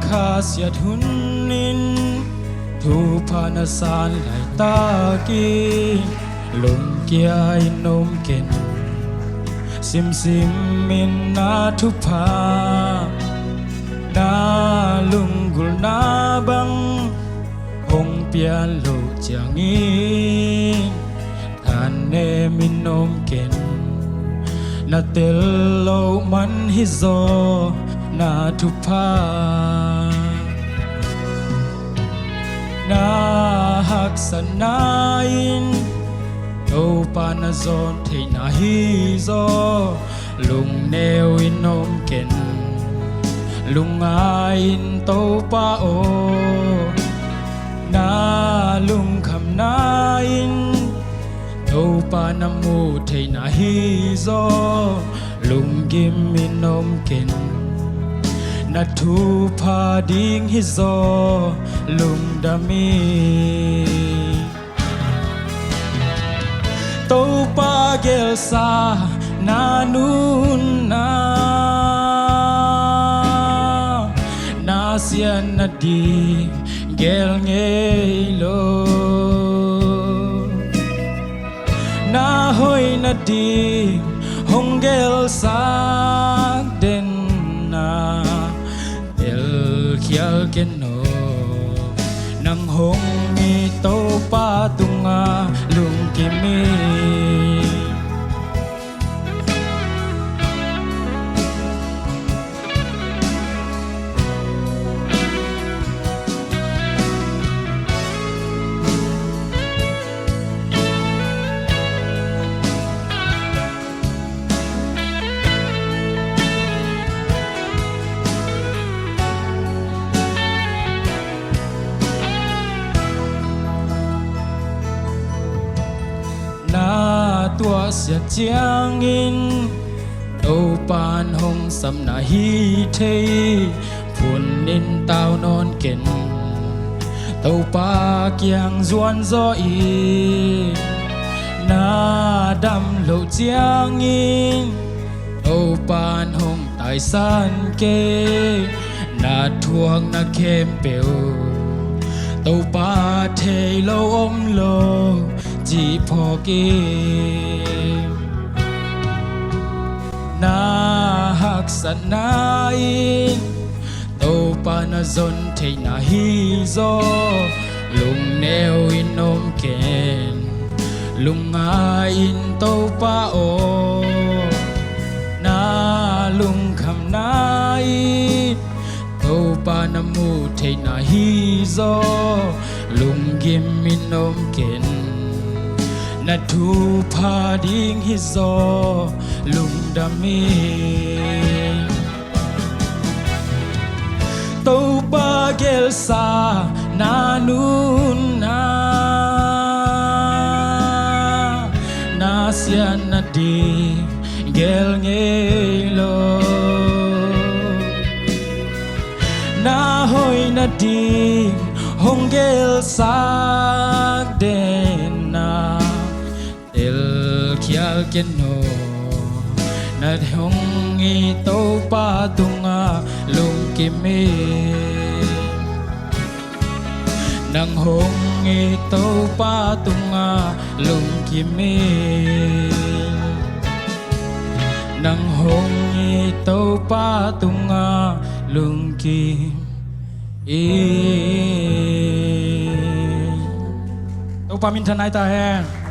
kha siat hun in thu phana san lai ta ki lung kia inom ken sim sim min na thu pha na lung gul na bang hong pian lo chang in than ne min nom ken na tel lo man hi zo na thu pha na hak san na in đâu pa na zon thei na hi zo lung neo in nom ken lung in tàu pa o na lung kham na in đâu pa na mu thei na hi zo lung gim in nom ken na thu pa ding hi zo lung da mi tàu pa gel sa na nun na sian na di gel ngei lo na hoi na di hong gel sa den na el khial ken no nang hong mi tàu pa tunga lung kimi tua sia chiang in đâu pan hong sam na hi thei phun in tao non ken tàu pa kiang zuan zo i na đam lo chiang in đâu pan hong tai san ke na thuang na kem peu tàu pa thei lo om lo chỉ phò kê na hak san na in tàu pa na zon thei na hi zo lung neo in nom ken lung in tàu pa o na lung kham na in tàu pa na mu thei na hi zo lung gim in nom ken na thu pa ding hi zo lung da mi tàu pa gel sa na nun na sian na di gel ngei lo na hoi na ding hong gel sa den na el khial ken no na hong i tàu pa tunga lung kimi nang hong i tàu pa tunga lung kimi nang hong i tàu pa tunga lung kimi tàu pa min thanai ta hen